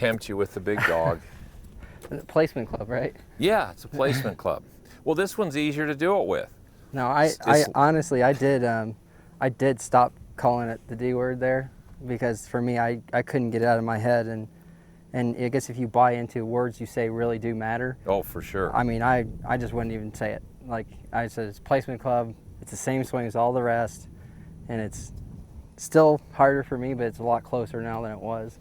tempt you with the big dog. Placement club, right? Yeah, it's a placement club. Well, this one's easier to do it with. No, I honestly, I did stop calling it the D word there, because for me, I couldn't get it out of my head, and I guess if you buy into words you say really do matter. Oh, for sure. I mean, I just wouldn't even say it. Like I said, it's placement club. It's the same swing as all the rest, and it's still harder for me, but it's a lot closer now than it was.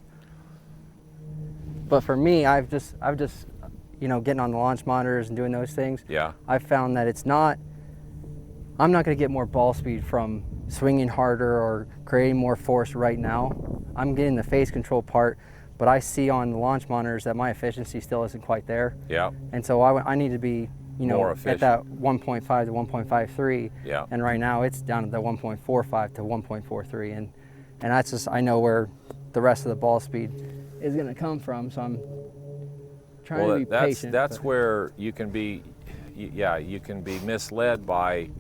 But for me, I've just getting on the launch monitors and doing those things. Yeah. I've found that I'm not going to get more ball speed from swinging harder or creating more force right now. I'm getting the phase control part, but I see on the launch monitors that my efficiency still isn't quite there. Yeah. And so I need to be, more at efficient. that 1.5 to 1.53. Yeah. And right now it's down to the 1.45 to 1.43, and that's just, I know where the rest of the ball speed is going to come from. So I'm trying to be patient. That's where you can be, you can be misled by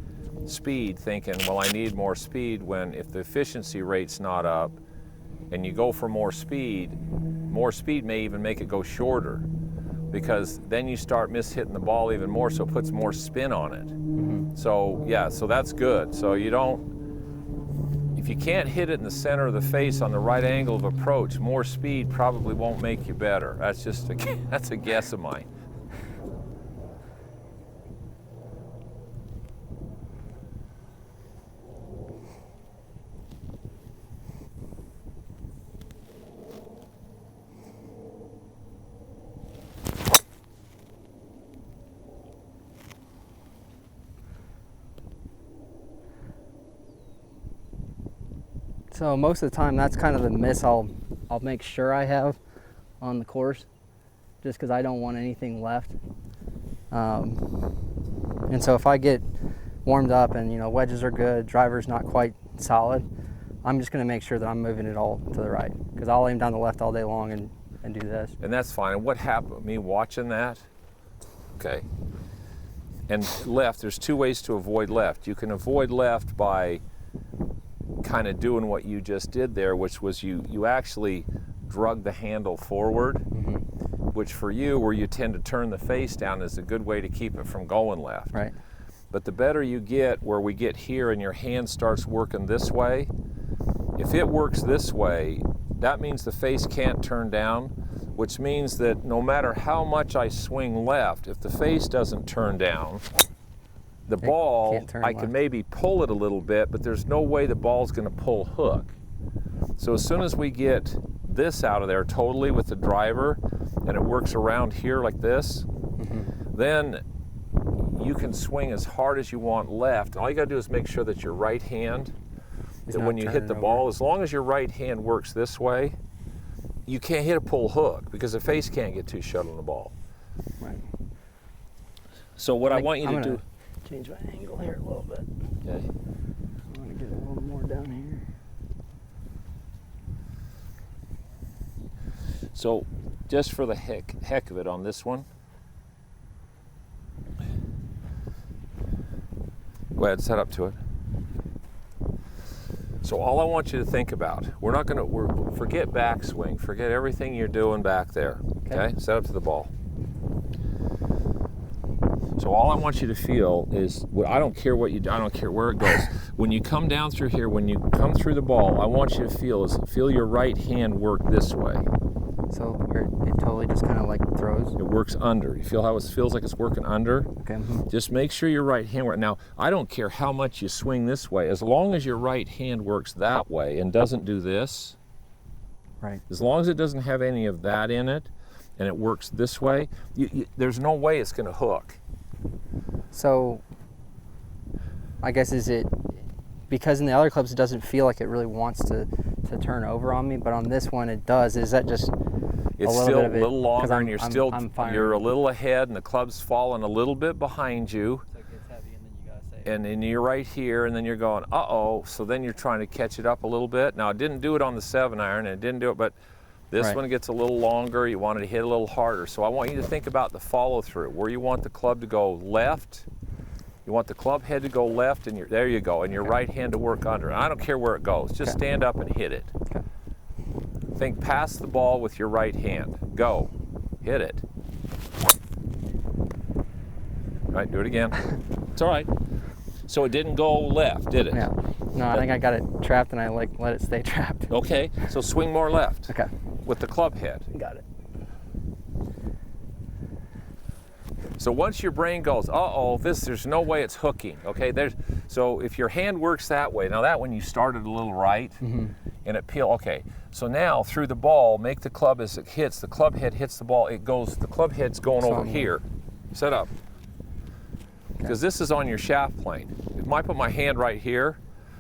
speed, thinking, well, I need more speed, when if the efficiency rate's not up and you go for more speed may even make it go shorter, because then you start mishitting the ball even more, so it puts more spin on it. Mm-hmm. So yeah, so that's good. So if you can't hit it in the center of the face on the right angle of approach, more speed probably won't make you better. That's just that's a guess of mine. So most of the time, that's kind of the miss I'll make sure I have on the course, just because I don't want anything left. And so if I get warmed up and wedges are good, driver's not quite solid, I'm just going to make sure that I'm moving it all to the right, because I'll aim down the left all day long and do this. And that's fine. And what happened, me watching that? Okay. And left, there's two ways to avoid left. You can avoid left by kind of doing what you just did there, which was you actually drug the handle forward, Mm-hmm. which for you, where you tend to turn the face down, is a good way to keep it from going left. Right. But the better you get, where we get here and your hand starts working this way, if it works this way, that means the face can't turn down, which means that no matter how much I swing left, if the face doesn't turn down, the ball, I can maybe pull it a little bit, but there's no way the ball's going to pull hook. So as soon as we get this out of there totally with the driver, and it works around here like this, Mm-hmm. then you can swing as hard as you want left. And all you got to do is make sure that your right hand, that when you hit the ball, as long as your right hand works this way, you can't hit a pull hook, because the face can't get too shut on the ball. Right. So what I want you to do... Change my angle here a little bit. Okay. I want to get a little more down here. So just for the heck of it on this one, go ahead, set up to it. So all I want you to think about, forget backswing, forget everything you're doing back there, okay? Set up to the ball. So all I want you to feel is, I don't care what you do, I don't care where it goes. When you come down through here, when you come through the ball, I want you to feel your right hand work this way. So where it totally just kind of like throws? It works under. You feel how it feels like it's working under? Okay. Just make sure your right hand works. Now, I don't care how much you swing this way, as long as your right hand works that way and doesn't do this. Right. As long as it doesn't have any of that in it, and it works this way, there's no way it's going to hook. So, I guess, is it because in the other clubs it doesn't feel like it really wants to turn over on me, but on this one it does? Is that just it's a little still bit of a little longer, and you're a little ahead, and the club's falling a little bit behind you. So it gets heavy, and then you gotta say. And then you're right here, and then you're going, uh-oh. So then you're trying to catch it up a little bit. Now, it didn't do it on the 7-iron, and it didn't do it, but this one gets a little longer. You wanted to hit a little harder. So I want you to think about the follow-through, where you want the club to go left. You want the club head to go left, and there you go, and your right hand to work under. And I don't care where it goes. Just stand up and hit it. Okay. Think pass the ball with your right hand. Go. Hit it. All right, do it again. It's all right. So it didn't go left, did it? Yeah. No, I think I got it trapped and I let it stay trapped. Okay, so swing more left. Okay. With the club head. Got it. So once your brain goes, uh-oh, there's no way it's hooking, okay? So if your hand works that way, now that one you started a little right, and it peel, okay. So now through the ball, make the club as it hits, the club head hits the ball, the club head's going over here. Set up. Because this is on your shaft plane. If I put my hand right here,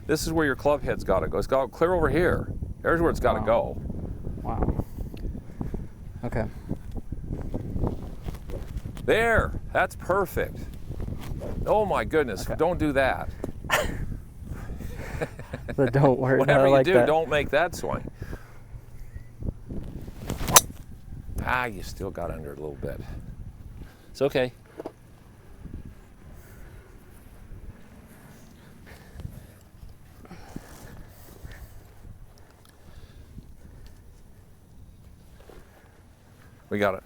this is where your club head's got to go. It's got to clear over here. There's where it's got to go. Wow. Okay. There, that's perfect. Oh my goodness, don't do that. But don't worry. Whatever you do, don't make that swing. Ah, you still got under it a little bit. It's okay. We got it.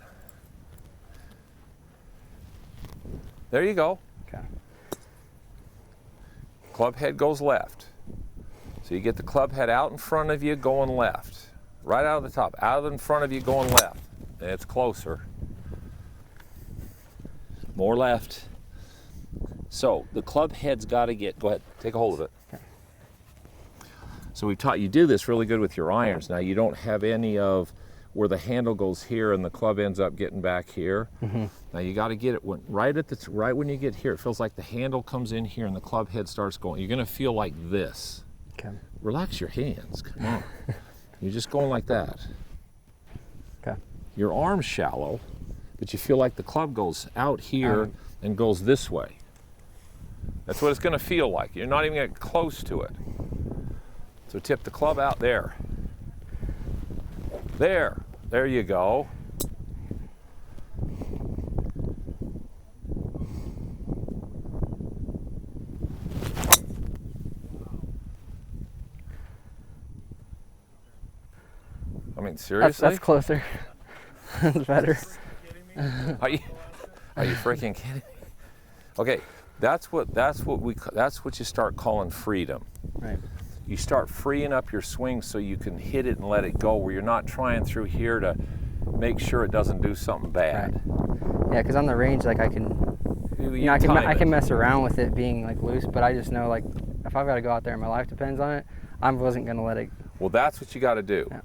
There you go. Okay. Club head goes left. So you get the club head out in front of you going left. Right out of the top, out in front of you going left. And it's closer. More left. So the club head's got to get, go ahead, take a hold of it. Okay. So we taught you do this really good with your irons. Now you don't have any of where the handle goes here and the club ends up getting back here. Now you got to get it right when you get here. It feels like the handle comes in here and the club head starts going. You're going to feel like this. Okay. Relax your hands. Come on. You're just going like that. Okay. Your arm's shallow, but you feel like the club goes out here and goes this way. That's what it's going to feel like. You're not even getting close to it. So tip the club out there. There you go. I mean, seriously? That's closer. That's better. Are you freaking kidding me? Okay, that's what you start calling freedom. Right. You start freeing up your swing so you can hit it and let it go, where you're not trying through here to make sure it doesn't do something bad. Right. Yeah, because on the range, like I can mess around with it being like loose, but I just know like if I've got to go out there and my life depends on it, I wasn't gonna let it. Well, that's what you got to do. Yeah.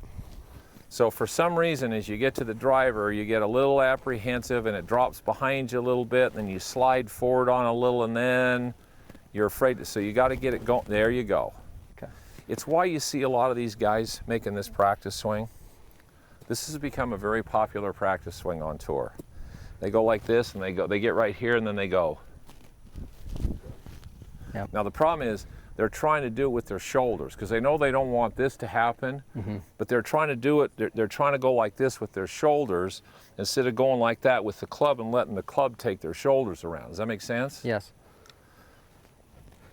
So for some reason, as you get to the driver, you get a little apprehensive and it drops behind you a little bit, and then you slide forward on a little, and then you're afraid to. So you got to get it going. There you go. It's why you see a lot of these guys making this practice swing. This has become a very popular practice swing on tour. They go like this and they get right here and then they go. Yep. Now the problem is they're trying to do it with their shoulders because they know they don't want this to happen, but they're trying to do it, they're trying to go like this with their shoulders instead of going like that with the club and letting the club take their shoulders around. Does that make sense? Yes.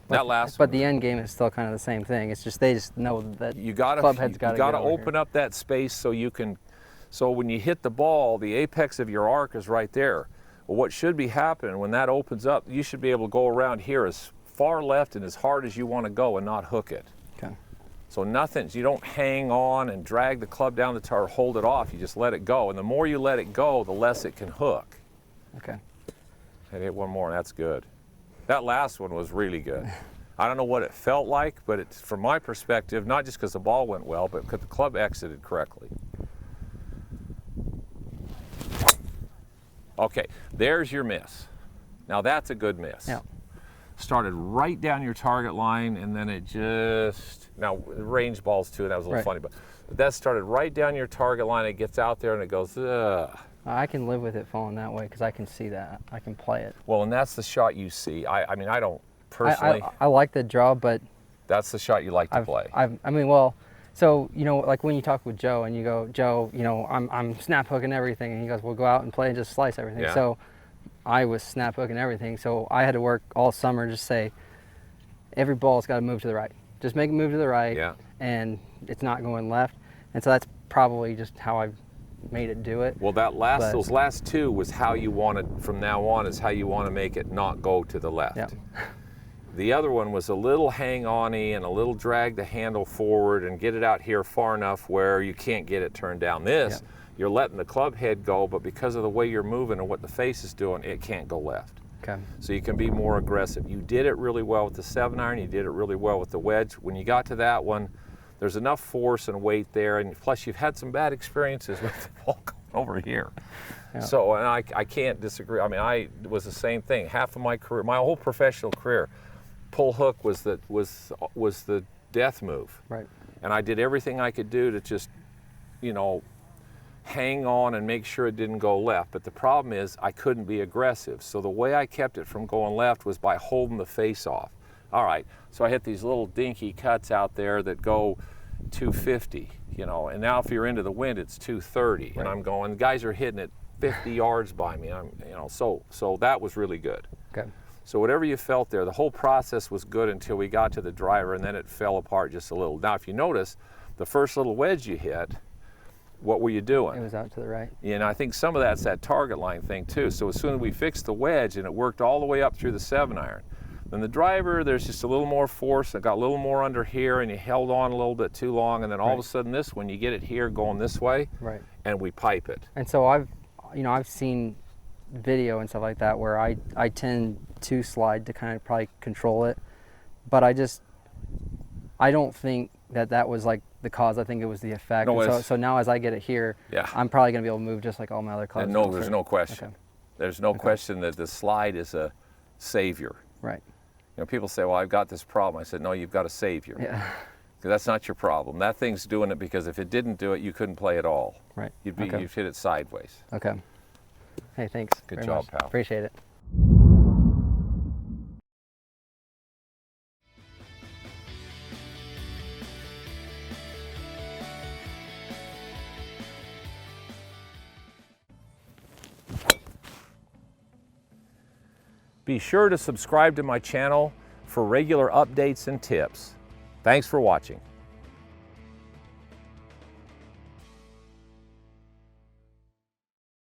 But the end game is still kind of the same thing. It's just they just know that club head's got to you got to open up that space so you can. So when you hit the ball, the apex of your arc is right there. Well, what should be happening when that opens up? You should be able to go around here as far left and as hard as you want to go and not hook it. Okay. So you don't hang on and drag the club down the tar, hold it off. You just let it go, and the more you let it go, the less it can hook. Okay. I hit one more, and that's good. That last one was really good. I don't know what it felt like, but it's, from my perspective, not just because the ball went well, but because the club exited correctly. Okay, there's your miss. Now that's a good miss. Yeah. Started right down your target line, and then it just, now range balls too, and that was a little funny, but that started right down your target line. It gets out there and it goes, ugh. I can live with it falling that way because I can see that. I can play it. Well, and that's the shot you see. I mean, I don't personally. I like the draw, but that's the shot you like to play. I mean, well, so, you know, like when you talk with Joe and you go, Joe, you know, I'm snap hooking everything. And he goes, well, go out and play and just slice everything. Yeah. So I was snap hooking everything. So I had to work all summer, just say, every ball's got to move to the right. Just make it move to the right. Yeah. And it's not going left. And so that's probably just how I've made it do it. Well, those last two was how you wanted, from now on, is how you want to make it not go to the left. Yeah. The other one was a little hang-on-y and a little drag the handle forward and get it out here far enough where you can't get it turned down. This, you're letting the club head go, but because of the way you're moving and what the face is doing, it can't go left. Okay. So you can be more aggressive. You did it really well with the 7-iron, you did it really well with the wedge. When you got to that one, there's enough force and weight there, and plus you've had some bad experiences with the ball going over here. Yeah. So, and I can't disagree. I mean, it was the same thing. Half of my career, my whole professional career, pull hook was the death move. Right. And I did everything I could do to just, you know, hang on and make sure it didn't go left. But the problem is I couldn't be aggressive. So the way I kept it from going left was by holding the face off. All right, so I hit these little dinky cuts out there that go 250, you know, and now if you're into the wind, it's 230. Right. And I'm going, guys are hitting it 50 yards by me. So that was really good. Okay. So whatever you felt there, the whole process was good until we got to the driver, and then it fell apart just a little. Now, if you notice, the first little wedge you hit, what were you doing? It was out to the right. Yeah, and I think some of that's that target line thing too. So as soon as we fixed the wedge and it worked all the way up through the 7-iron, then the driver, there's just a little more force. It got a little more under here, and you held on a little bit too long, and then all of a sudden this one, you get it here going this way, and we pipe it. And so I've seen video and stuff like that where I tend to slide to kind of probably control it, but I don't think that was like the cause. I think it was the effect. No, so now as I get it here, I'm probably going to be able to move just like all my other clubs. And no, there's no question. Okay. There's no question that the slide is a savior. Right. You know, people say, well, I've got this problem. I said, no, you've got a savior. Yeah. Because that's not your problem. That thing's doing it because if it didn't do it, you couldn't play at all. Right. You'd hit it sideways. Okay. Hey, thanks. Good job, pal. Appreciate it. Be sure to subscribe to my channel for regular updates and tips. Thanks for watching.